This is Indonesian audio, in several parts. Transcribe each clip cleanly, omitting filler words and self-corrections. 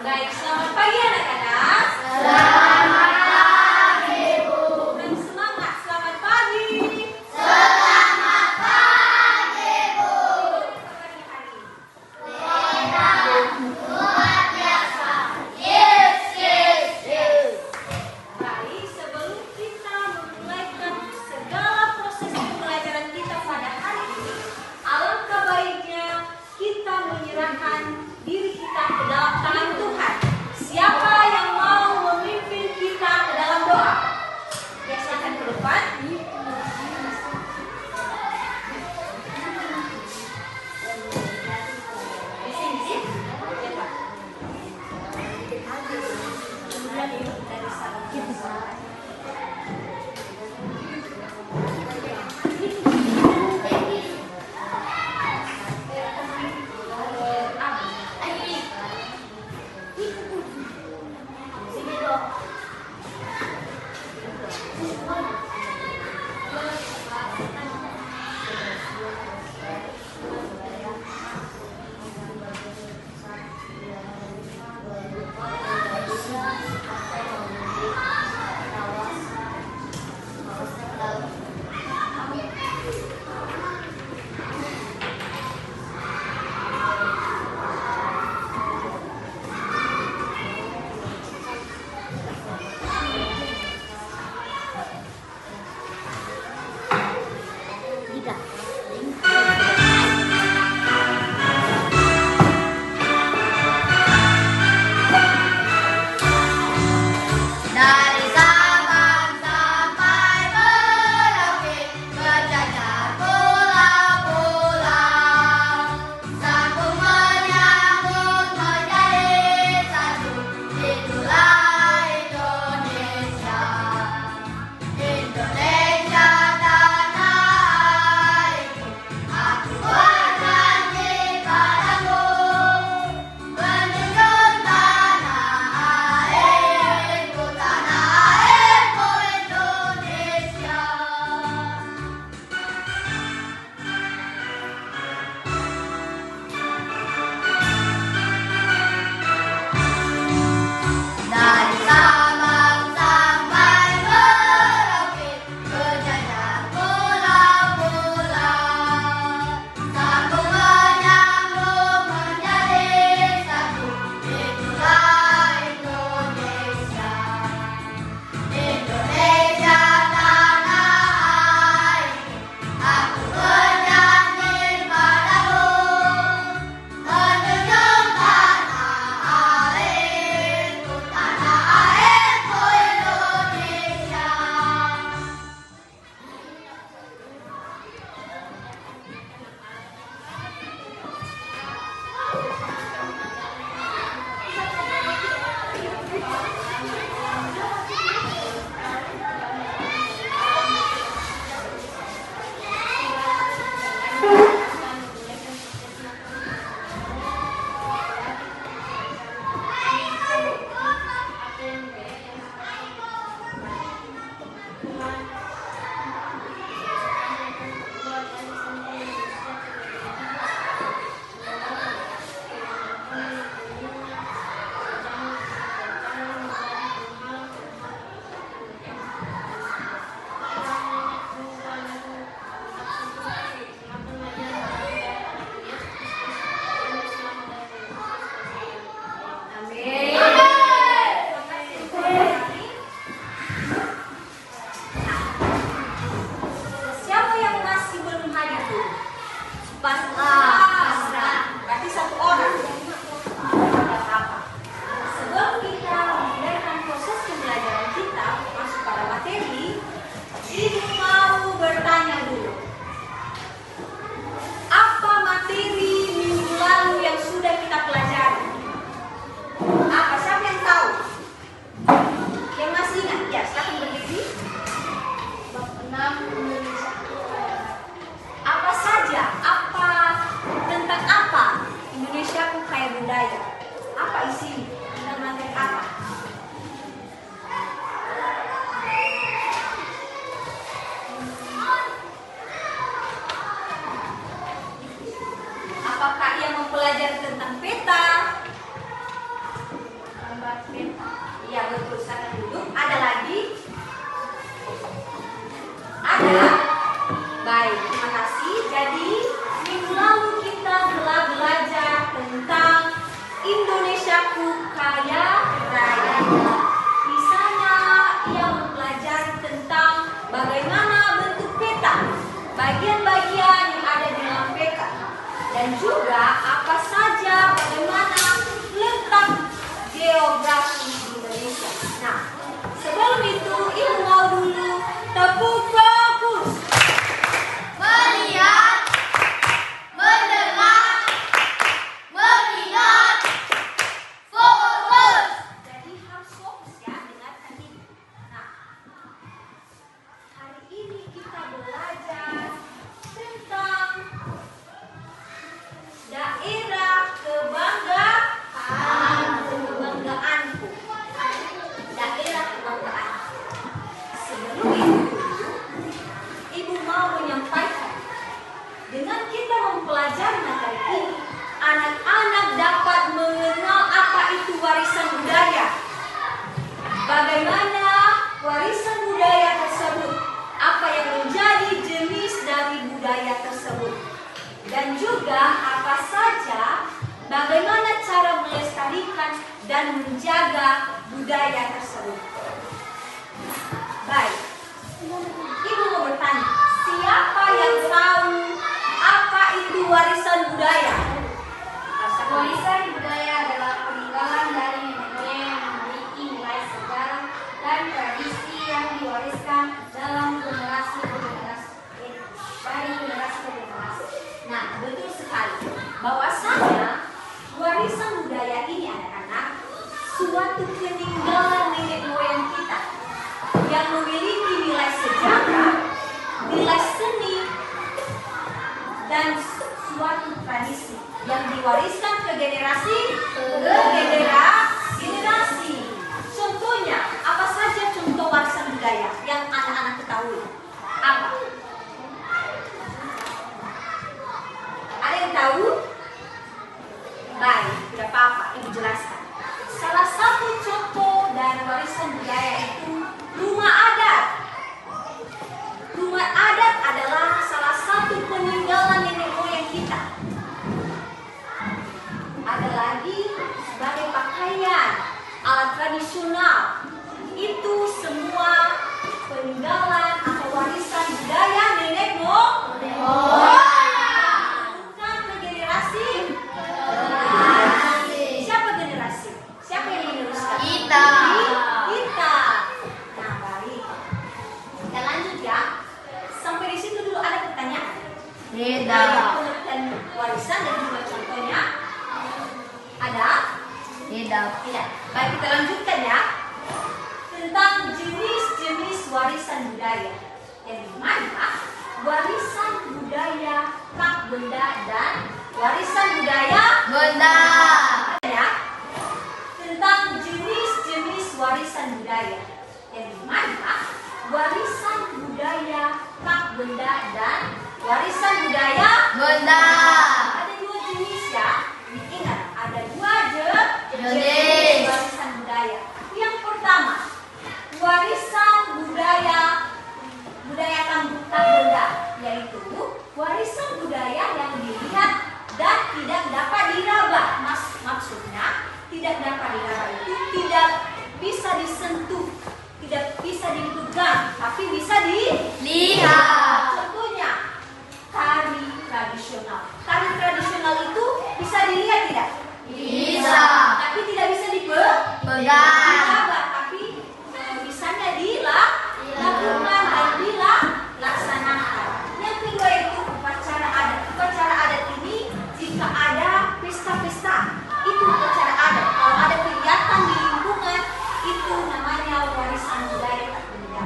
Baik, selamat pagi anak-anak. Selamat pagi, Bu. Dan semangat, selamat pagi. Selamat pagi, Bu. Gimana pagi hari? Luar biasa. Yes, yes, yes. Baik, sebelum kita memulaikan segala proses pembelajaran kita pada hari ini, alangkah baiknya kita menyerahkan diri kita ke dalam tangan Tuhan. Siapa Iya betul, silakan duduk. Ada lagi? Ada? Baik, terima kasih. Jadi minggu lalu kita telah belajar tentang Indonesiaku Kaya Raya. Di sana ia mempelajari tentang bagaimana bentuk peta, bagian-bagian yang ada di dalam peta, dan juga apa saja bagaimana letak geografi Indonesia. Nah, sebelum itu ibu mau dulu tepuk fokus. Melihat, mendengar, mengingat, fokus. Jadi harus fokus ya, dengarkan ini. Nah, hari ini kita belajar tentang daerah kebanggaanku. Daerah kebanggaanku. Sebelum itu, ibu mau menyampaikan, dengan kita mempelajari materi ini, anak-anak dapat mengenal apa itu warisan budaya. Bagaimana warisan budaya tersebut, apa yang menjadi jenis dari budaya tersebut, dan juga apa saja bagaimana cara melestarikan dan menjaga budaya tersebut. Baik, ibu mau bertanya, siapa yang tahu apa itu warisan budaya? Warisan budaya adalah peninggalan dari nenek moyang yang memiliki nilai sejarah dan tradisi yang diwariskan dalam generasi ke generasi, dari generasi ke generasi. Nah, betul sekali. Bahwasanya warisan budaya ini anak-anak suatu peninggalan nenek moyang kita yang memiliki nilai sejarah, nilai seni, dan suatu tradisi yang diwariskan ke generasi generasi. Contohnya, apa saja contoh warisan budaya yang anak-anak ketahui? Apa? Ada yang tahu? Baik, tidak apa-apa, ibu jelaskan. Salah satu contoh dari warisan budaya itu rumah adat. Rumah adat adalah salah satu peninggalan nenek moyang kita. Ada lagi sebagai pakaian, alat tradisional. Itu semua peninggalan atau warisan budaya nenek moyang. Bukan ke generasi. Siapa generasi? Siapa yang meneruskan? Kita. Kita. Nah, baik. Kita lanjut ya. Sampai di situ dulu ada pertanyaan. Pengertian warisan dan juga contohnya. Ada? Tidak. Baik, kita lanjutkan ya. Tentang jenis-jenis warisan budaya. Yang dimana warisan budaya tak benda dan warisan budaya Benda. ya. Tentang jenis-jenis warisan budaya. Yang dimana warisan budaya tak benda dan warisan budaya Benda. ada dua jenis ya. Ingat, ada dua Jenis. warisan budaya. Yang pertama, warisan budaya tak benda, yaitu warisan budaya yang dilihat dan tidak dapat diraba. Maksudnya tidak dapat diraba itu tidak bisa disentuh, tidak bisa dipegang, tapi bisa Lihat. Contohnya tari tradisional. Tari tradisional itu bisa dilihat tidak? Bisa. Tapi tidak bisa Pegang. tapi bisanya dilakukan dan dilaksanakan. Yang kedua itu upacara adat. Upacara adat ini jika ada pesta-pesta, itu upacara adat. Kalau ada kegiatan di lingkungan, itu namanya warisan budaya tak benda.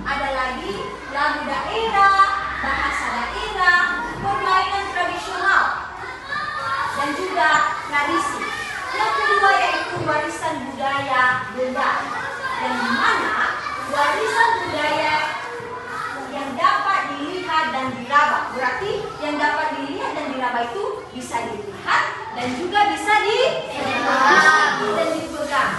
Ada lagi lagu daerah, bahasa daerah, permainan tradisional, dan juga tradisi. Yang kedua yaitu warisan budaya benda, yang dimana warisan budaya yang dapat dilihat dan diraba. Berarti yang dapat dilihat dan diraba itu bisa dilihat dan juga bisa dan dipegang.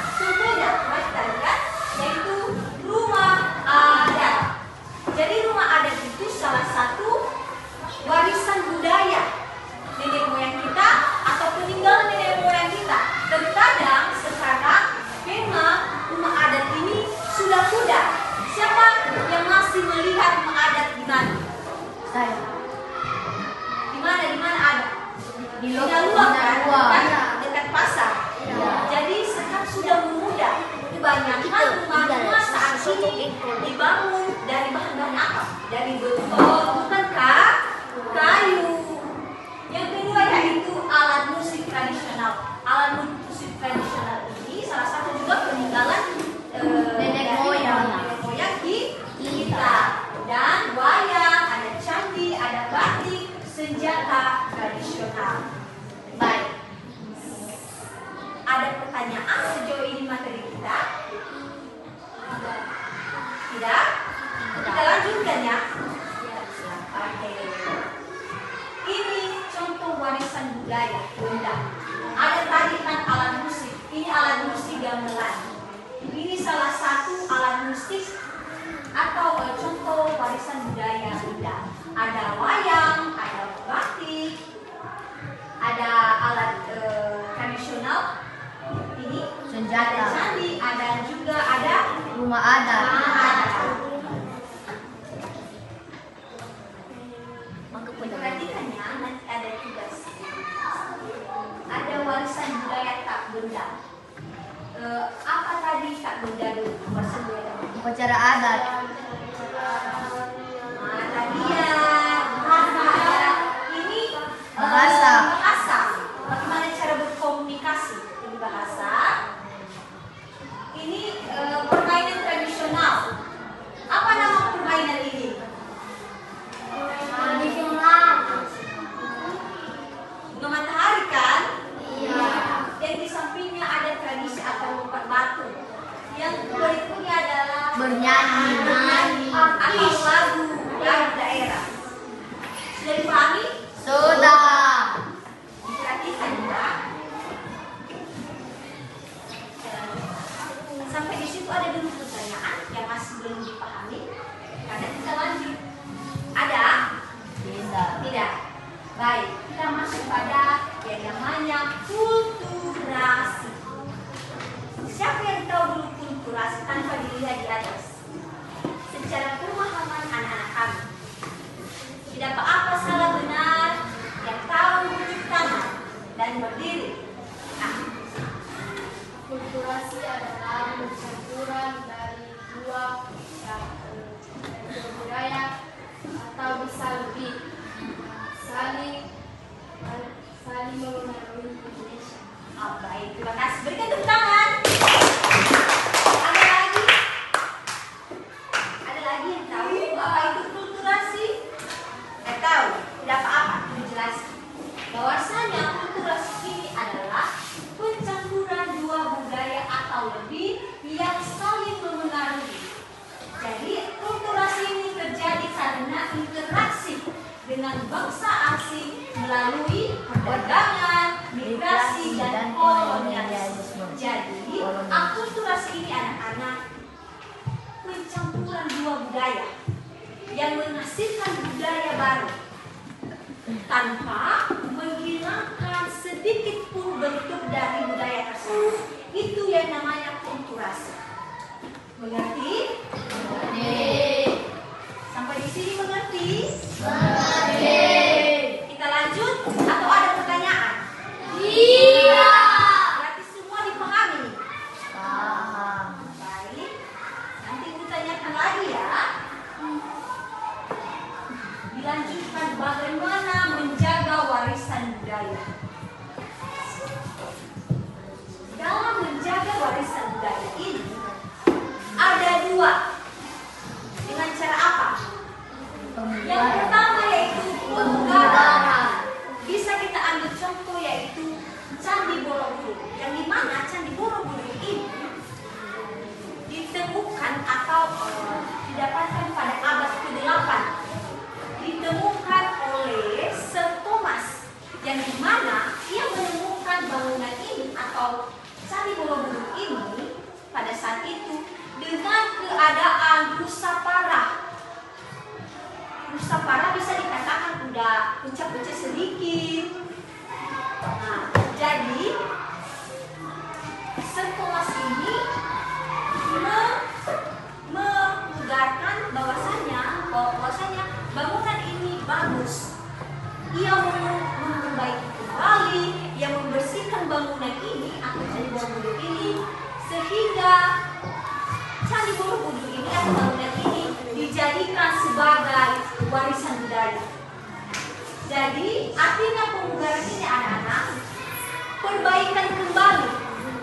dibangun dari bahan-bahan apa? Dari beton, bukankah? Kayu. Yang kedua yaitu alat musik tradisional. Alat musik tradisional ini salah satu juga peninggalan nenek dari moyang. nenek moyang kita. Dan wayang, ada candi, ada batik, senjata tradisional. Baik. Ada pertanyaan sejauh ini materi kita? Tidak? Kita lanjutkan ya. Oke. Ini contoh warisan budaya Bunda. Ada tadi kan alat musik. Ini alat musik gamelan. Ini salah satu alat musik atau contoh warisan budaya Bunda. Ada wayang, ada batik, ada alat tradisional. Ini Senjata. ada candi, ada juga ada Rumah adat. Perhatikan ya, nanti ada tugas. Ada warisan budaya tak benda. Apa tadi tak benda dulu? Warisan budaya tak benda. Upacara adat. Tadi ya, bahasa. Ini Bahasa. bahasa. Bagaimana cara berkomunikasi? Ini bahasa. Ini permainan tradisional. Apa nama permainan ini? Bunga matahari kan? Iya. Yang di sampingnya ada tradisi atau lompat batu. Yang berikutnya adalah Bernyanyi. atau lagu daerah. Sudah dipahami? Sudah. Perhatikan ya. Sampai di situ ada dulu pertanyaan yang masih belum dipahami. Karena kita lanjut. Ada? Tidak. Baik, kita masuk pada yang namanya kulturasi. Siapa yang tahu dulu kulturasi tanpa dilihat di atas? Secara pemahaman anak-anak kami. Tidak apa-apa salah benar, yang tahu cuci tangan dan berdiri. Nah, Kulturasi adalah campuran dari dua budaya atau bisa lebih saling mengenali Indonesia. baik, terima kasih. Berikan tepuk tangan. Ada lagi? Ada lagi yang tahu apa itu kulturasi? Tahu? Tidak apa-apa, dijelaskan. Bahwasanya kulturasi ini adalah pencampuran dua budaya atau lebih yang saling mengaruhi. Jadi kulturasi ini terjadi karena interaksi dengan bangsa asing melalui perdagangan, migrasi, dan kolonialisme. Jadi akulturasi ini anak-anak pencampuran dua budaya yang menghasilkan budaya baru tanpa menghilangkan sedikit pun bentuk dari budaya tersebut. Itu yang namanya kulturasi. Mengerti? Sampai di sini mengerti? Kita lanjut atau ada pertanyaan? Iya. Berarti semua dipahami. Paham. Baik. Nanti ditanyakan lagi ya. Dilanjutkan bagaimana menjaga warisan budaya. Dalam menjaga warisan budaya ini ada dua. Dengan cara apa? Yang pertama yaitu penggaraan. Bisa kita ambil contoh yaitu Candi Borobudur. Yang dimana Candi Borobudur ini ditemukan atau didapatkan pada abad ke-8. Ditemukan oleh Sir Thomas, yang dimana ia menemukan bangunan ini atau Candi Borobudur ini pada saat itu dengan keadaan rusak parah. Rusak parah bisa dikatakan udah pecah-pecah sedikit. Nah, jadi Sir Thomas ini mengugarkan bahwasanya bangunan ini bagus. Ia memperbaiki kembali, ia membersihkan bangunan ini atau Candi Borobudur ini sehingga Candi Candi Borobudur ini atau bangunan ini dijadikan sebagai warisan budaya. Jadi artinya pemugaran ini anak-anak perbaikan kembali.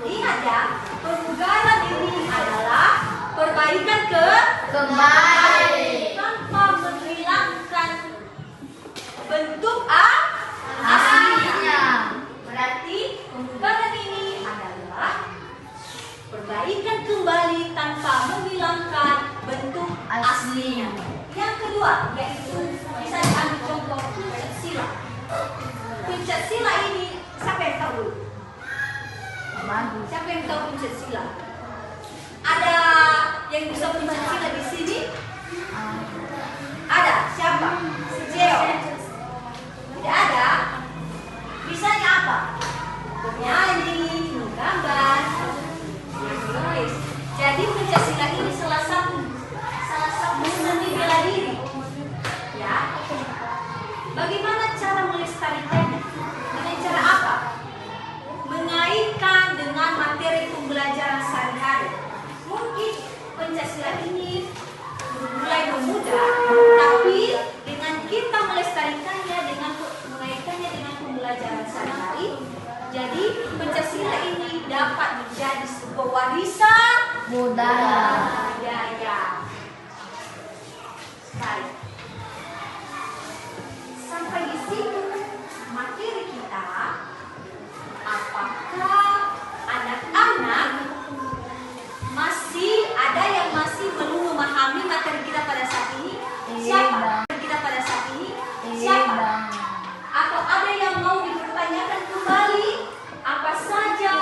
Ingat ya, pemugaran ini adalah perbaikan kembali tanpa menghilangkan bentuk aslinya. Berarti pemugaran ini adalah perbaikan kembali tanpa menghilangkan bentuk aslinya. Yang kedua yaitu bisa diambil contoh pencak silat. Pencak silat ini siapa yang tahu? Siapa yang tahu pencak silat? Ada yang bisa pencak silat di sini? Ada. Siapa? Sejeo. Tidak ada. Bisanya apa? Bernyanyi, menggambar, menulis. Jadi pencak silat ini salah satu seni bela diri. Ya. Bagaimana cara melestarikannya? Dengan cara apa? Mengaitkan dengan materi pembelajaran sehari-hari. Mungkin pencak silat ini mulai memudah, tapi dengan kita melestarikannya, dengan mengaitkannya dengan pembelajaran sehari-hari, jadi pencak silat ini dapat menjadi sebuah warisan budaya. Baik. Sampai di sini materi kita. Apakah anak-anak masih ada yang masih belum memahami materi kita pada saat ini? Siapa? Kita pada saat ini? Siapa? Atau ada yang mau dipertanyakan kembali? Apa saja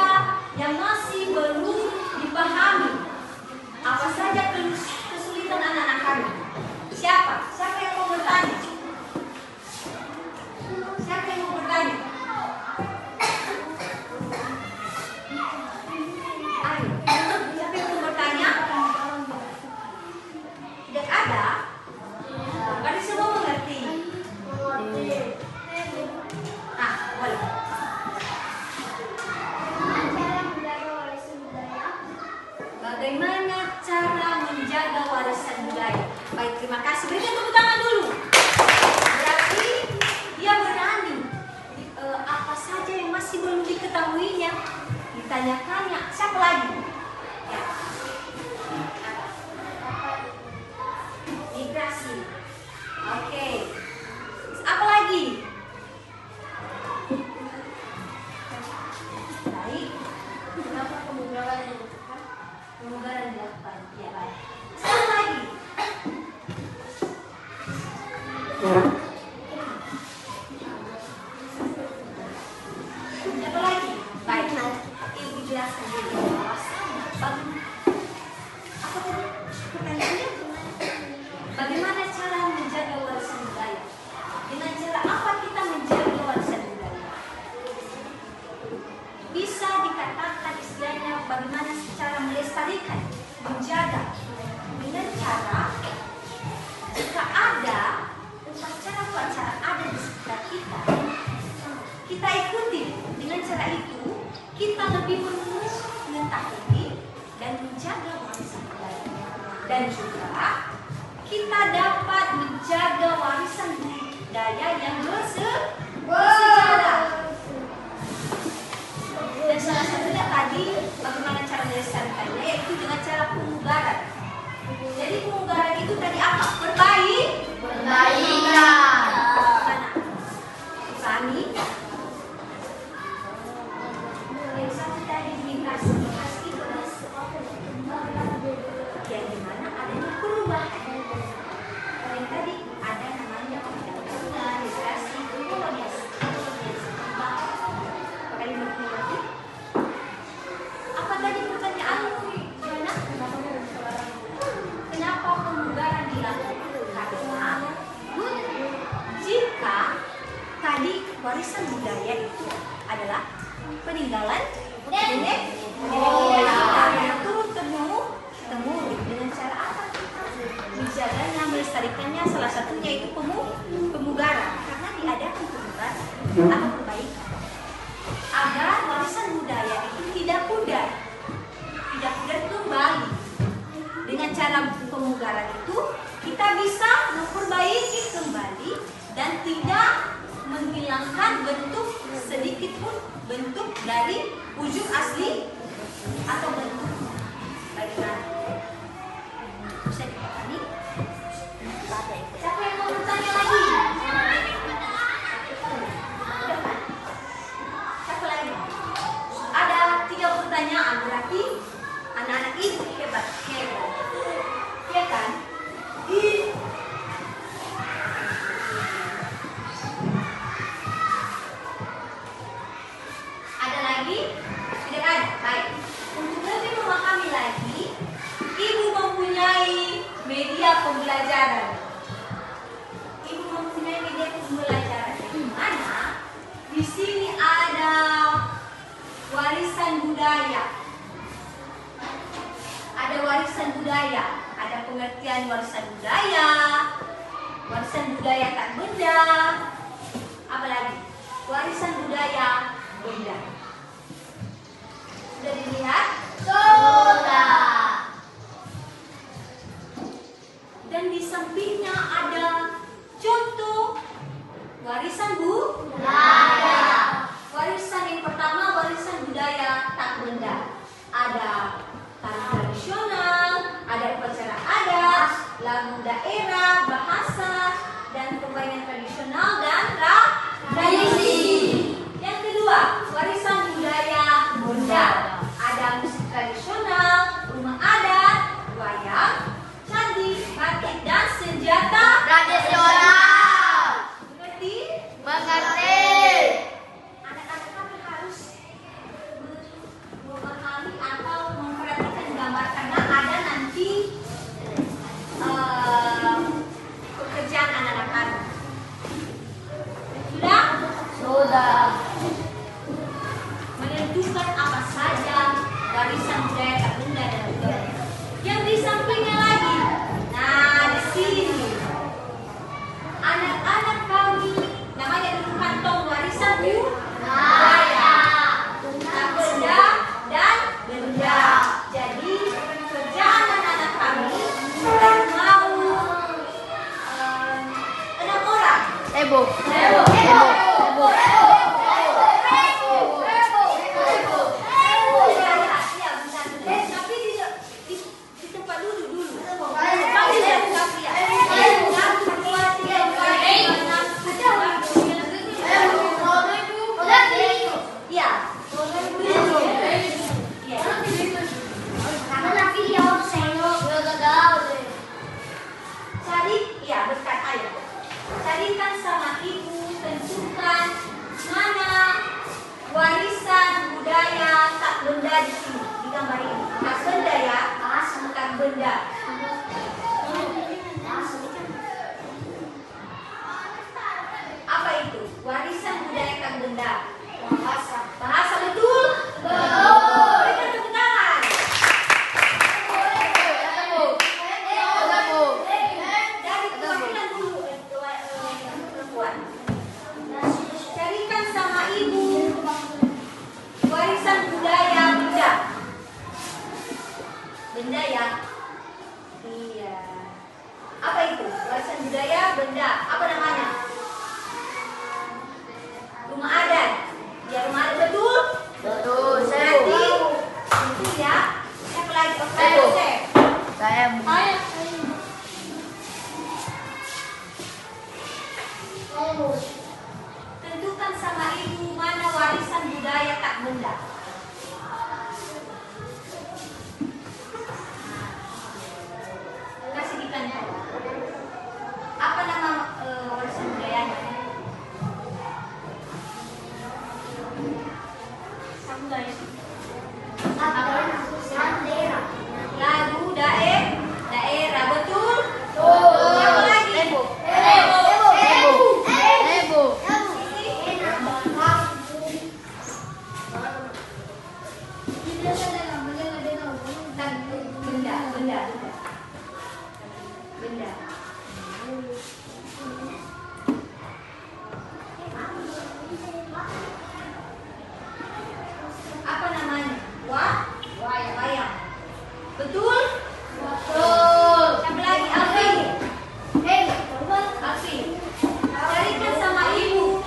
yang masih belum dipahami? Apa saja kesulitan anak-anak kami? Siapa? Siapa yang mau bertanya? Siapa yang mau bertanya? Ayo, siapa yang mau bertanya? Tidak ada? Berarti semua mengerti? Boleh. Bagaimana cara menjaga warisan budaya? Baik, terima kasih. Berikan tepuk tangan dulu. Berarti dia berani. Apa saja yang masih belum diketahuinya ditanyakannya. Siapa lagi? Ya. Migrasi. Oke. Apa lagi? Baik. Kenapa pemugaran dilakukan? Pemugaran dilakukan. Ya, baik. Siapa lagi? Siapa lagi? Baik. Ibu jelaskan dulu. Apa tadi pertanyaannya? Bagaimana cara menjaga warisan budaya? Dengan cara apa kita menjaga warisan budaya? Bisa dikatakan istilahnya bagaimana cara melestarikan, menjaga dengan cara jika ada upacara-upacara ada di sekitar kita, kita ikuti. Dengan cara itu kita lebih mengetahui dan menjaga warisan budaya, dan juga kita dapat menjaga warisan budaya yang bersejarah. Dan salah satunya tadi bagaimana cara melestarikannya, yaitu dengan cara pemugaran. Jadi pemugaran itu tadi apa? Perbaikan. Sani. Yang satu tadi migrasi itu yang dimana adanya perubahan. Yang tadi ada namanya perdagangan, migrasi, kolonialisasi. menghilangkan bentuk sedikit pun bentuk dari wujud asli atau bentuk bagian. Bisa dipahami? Siapa yang mau bertanya lagi? Siapa lagi? Ada 3 pertanyaan, berarti anak-anak ini hebat. Ya kan? Ada lagi? Tidak ada. Baik. Untuk lebih memahami lagi, Ibu mempunyai media pembelajaran. Ibu mempunyai media pembelajaran di mana di sini ada warisan budaya. Ada warisan budaya, ada pengertian warisan budaya tak benda, apalagi warisan budaya benda. Sudah dilihat? Sudah. Dan di sampingnya ada contoh warisan budaya. Warisan yang pertama, warisan budaya tak benda. Ada tari tradisional, ada upacara adat, lagu daerah, bahasa, dan permainan tradisional dan tradisi. Yang kedua, warisan budaya benda. Ada musik tradisional, rumah adat, wayang, candi, batik, dan senjata Tradisional. Mengerti? Mengerti. Anak-anak kami harus memahami atau memperhatikan gambar karena ada nanti pekerjaan anak-anak kami. Sudah? Sudah. Menentukan apa saja warisan budaya tak benda dan budaya. Yang di sampingnya lagi, nah di sini anak-anak kami namanya dulu kantong warisan budaya, tak benda dan benda. Jadi kerjaan anak-anak kami mau 6 orang. Heboh. Iya, benar. Tapi di tempat dulu. Tapi lihat tapi ya. 1, 2, 3, 4, 5, 6, 7, 8, 9, 10. Iya. Cari, iya berkat ayah. Carikan sama ibu, tentukan mana warisan budaya tak benda di sini, di gambar ini. Tak benda ya, bukan benda. Apa itu? Warisan budaya tak benda. Bahasa betul? Berikan tepuk tangan. Dari perwakilan dulu perempuan. Carikan sama ibu warisan budaya benda. Benda ya? Iya. Apa itu? Warisan budaya benda. Apa namanya? Rumah adat. Ya, rumah adat betul? Betul. Berarti betul ya. Siapa lagi? Saya. Saya. Tentukan sama ibu mana warisan budaya tak benda. Kasih di kantong. Apa nama warisan budayanya? Lagu daerah betul? Siapa lagi? Benda. Apa namanya? Wayang. Betul? Siapa lagi? Alfi. Carikan sama ibu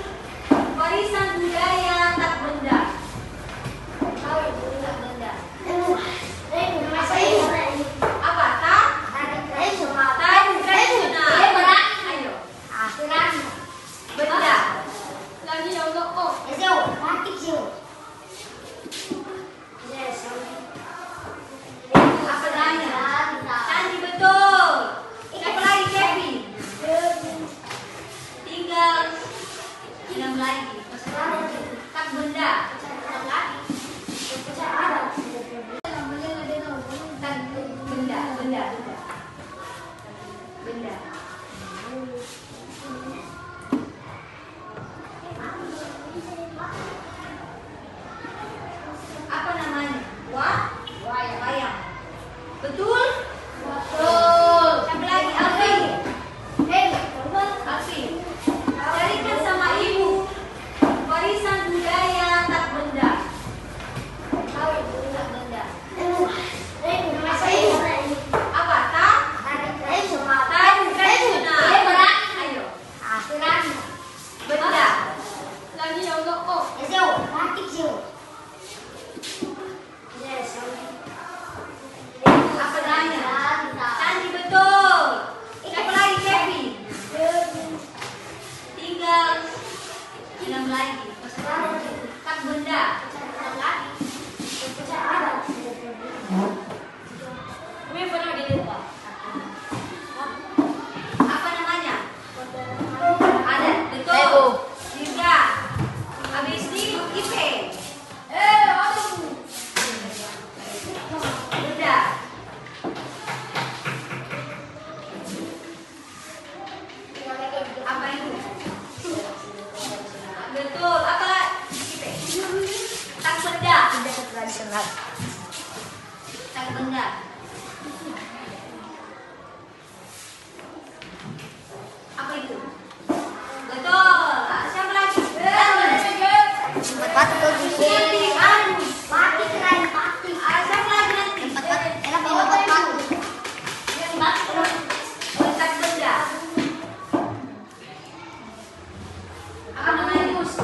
akan benda. Apa itu? Betul. Siapa lagi? Tempat batu Putih Anus. Mati keren mati. Siapa lagi nanti? Enak yang tempat batu. Bentak benda. Apa namanya Mus?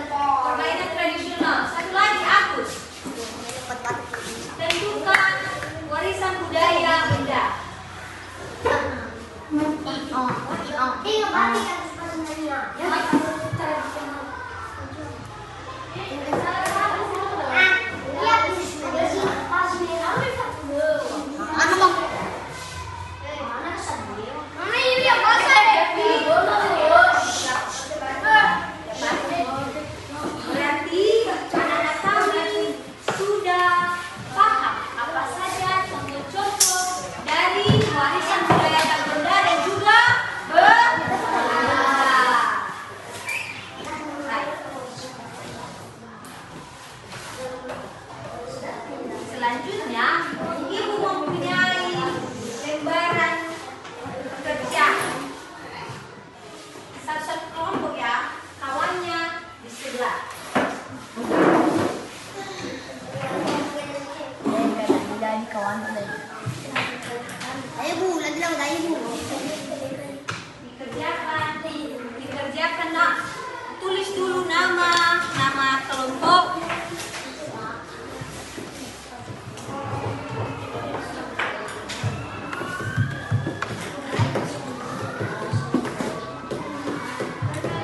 Permainan tradisional. Satu lagi Agus. Tempat batu. Tentukan warisan budaya benda. Mati kan sebenarnya. Anu bang. Berarti anak-anak kami sudah paham apa saja contoh-contoh dari warisan budaya tak benda dan juga benda. Baik. Selanjutnya, Ibu mempunyai lembaran kerja. Satu-satu kelompok ya, kawannya di sebelah. Dari kawan tadi. Ayo bu, lagi lang tayo bu. Dikerjakan nak. Tulis dulu nama kelompok.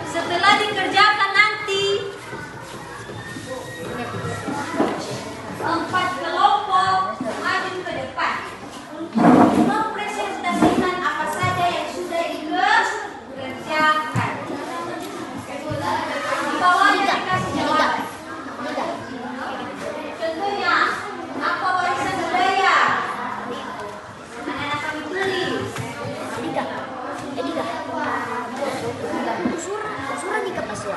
Setelah dikerjakan nanti 4 kelompok maju ke depan untuk mempresentasikan apa saja yang sudah dikerjakan. Di bawahnya dikasih jawaban. Contohnya, apa warisan budaya? Anak-anak kami tulis. Surah di kapas ya.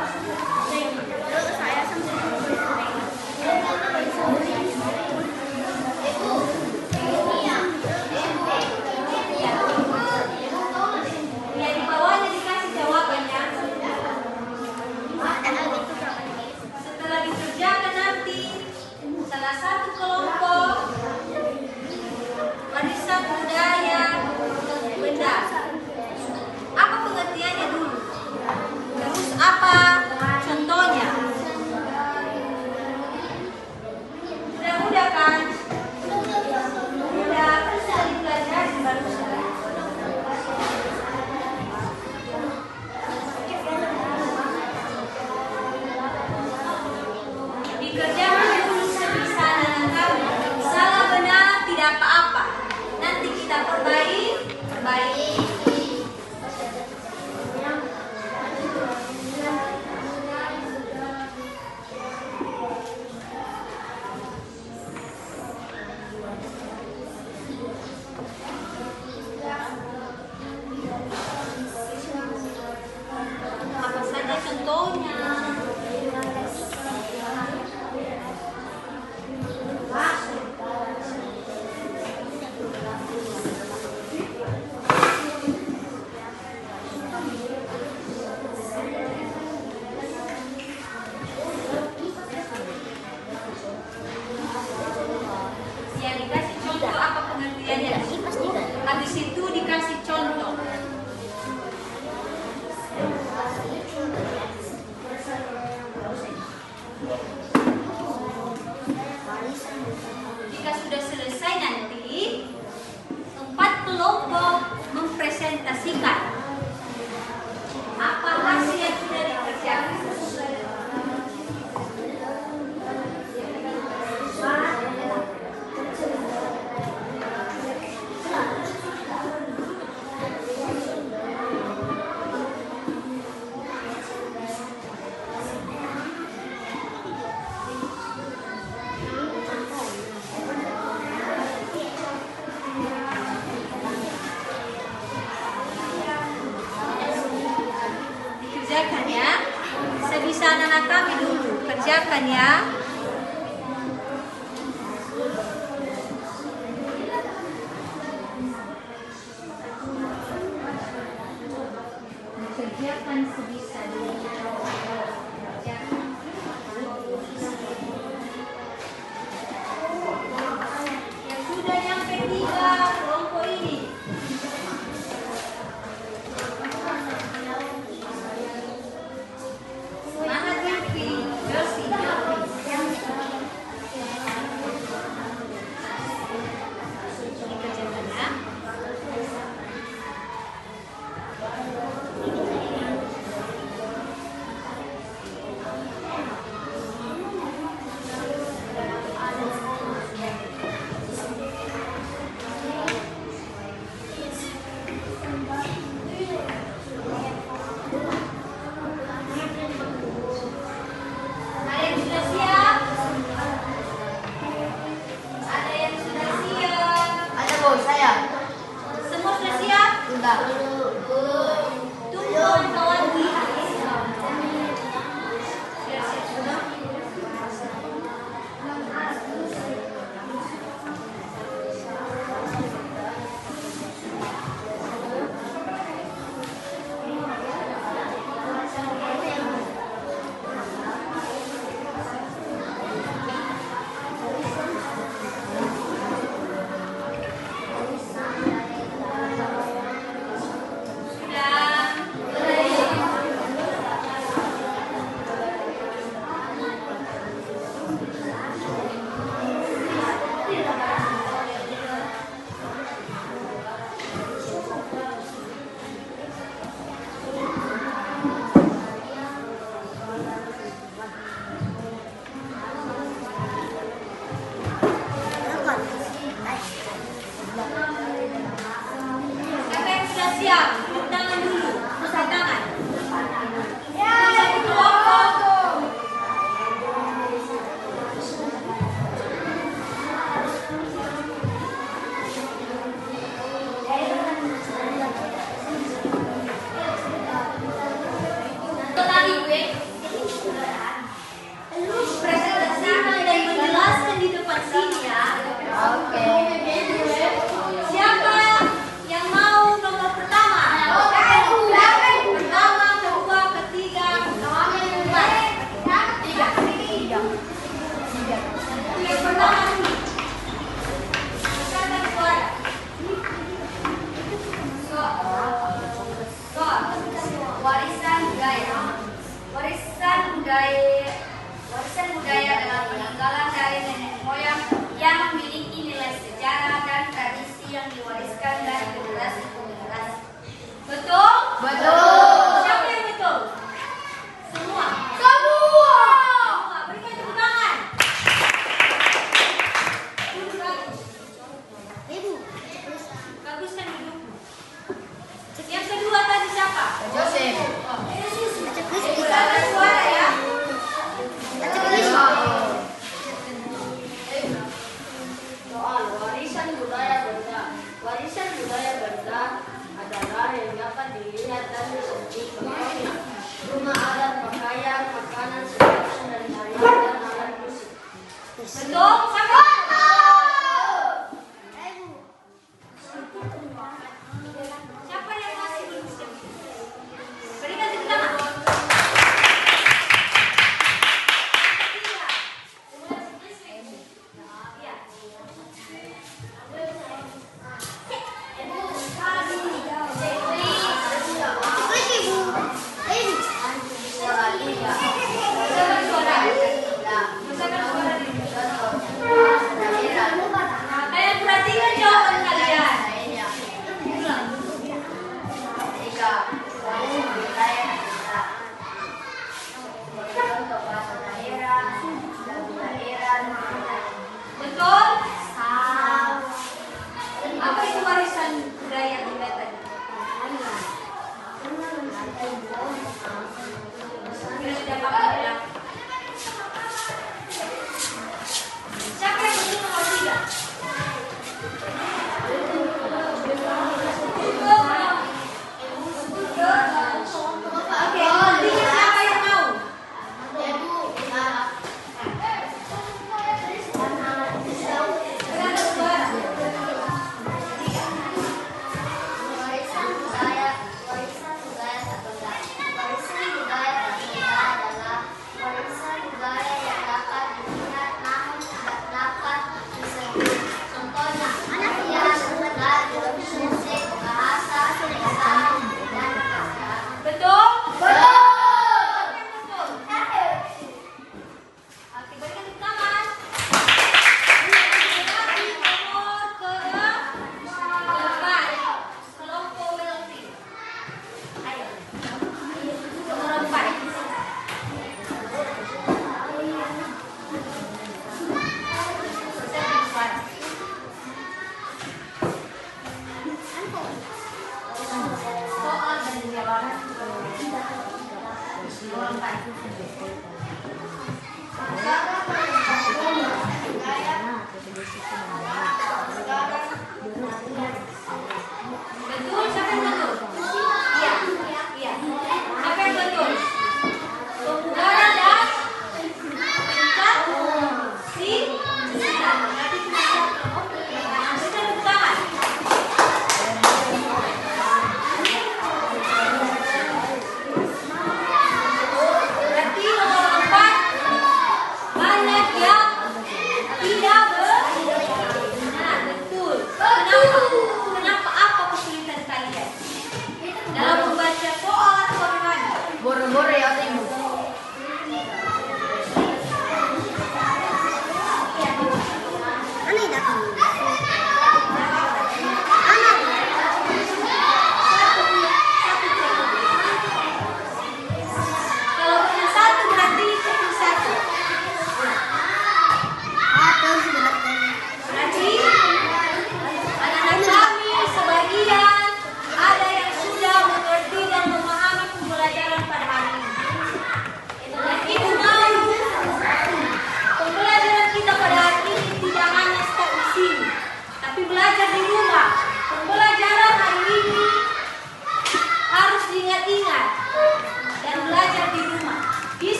Ya, di bawahnya dikasih jawabannya. Setelah dikerjakan nanti salah satu kelompok warisan budaya benda. Apa pengertiannya dulu? Terus apa contohnya? Mudah-mudah kan? Mudah, bisa dipelajari barusan. Dikerjakan dulu sebisa anak kami. Salah benar tidak apa-apa. Nanti kita perbaiki. Apa saja contohnya? Ya, dikasih contoh apa pengertiannya. Habis itu dikasih contoh. Jika sudah selesai nanti 4 kelompok mempresentasikan apa hasil yang sudah dikerjakan. Kerjakan ya, sebisa anak-anak kami dulu kerjakan ya. Enggak. Tunggu kawan-kawan lihat.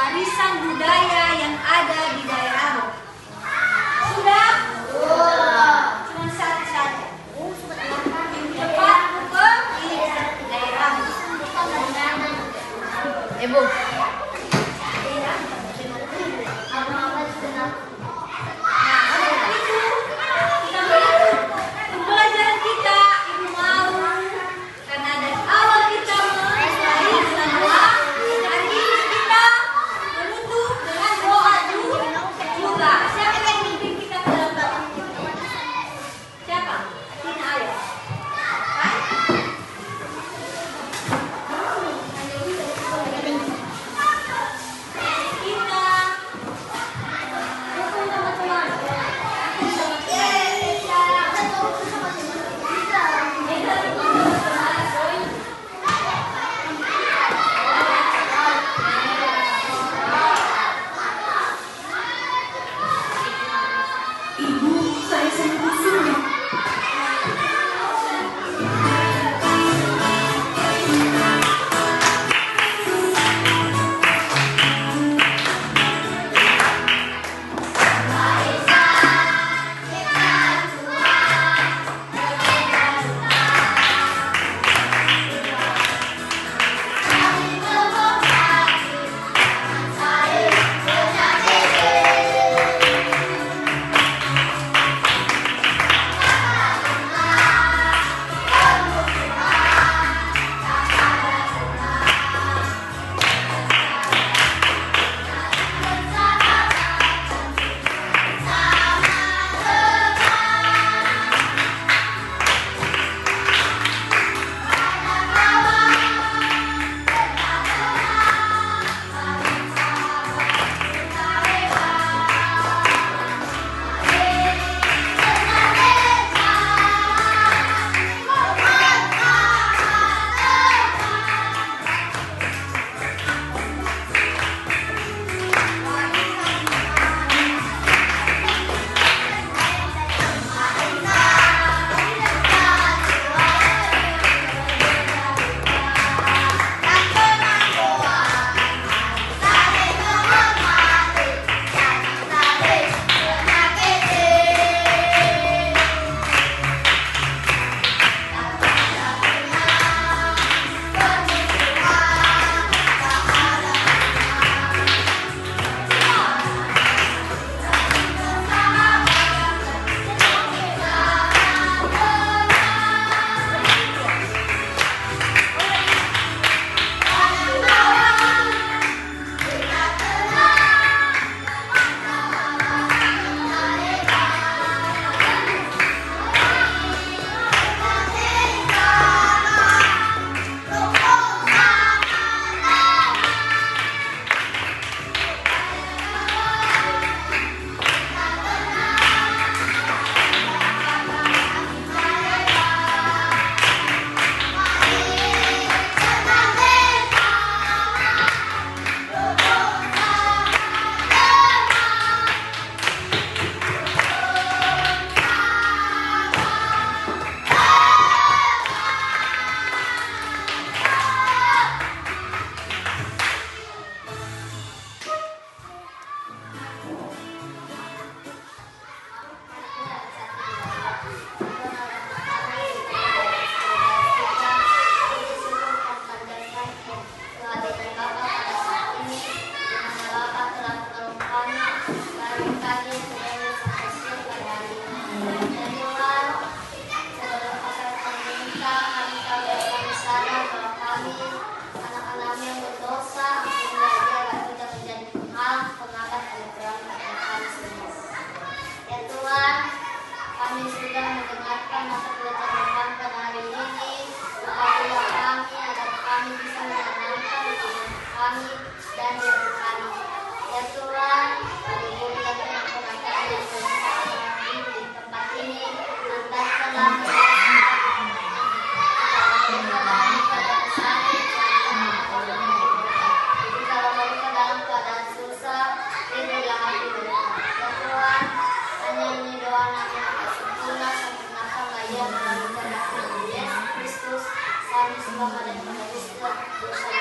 warisan budaya yang ada di daerahmu. Sudah? Cuma satu saja. Cepat ke daerahmu. Ibu. Pembelajaran kita, Ibu mau karena dari awal kita mulai bahwa hari ini kita menutup dengan doa juga. Siapa yang memimpin kita ke dalam doa? Siapa? Atina ayo. Kan? Yesus Kristus, kami sembah dan mengucapkan dosa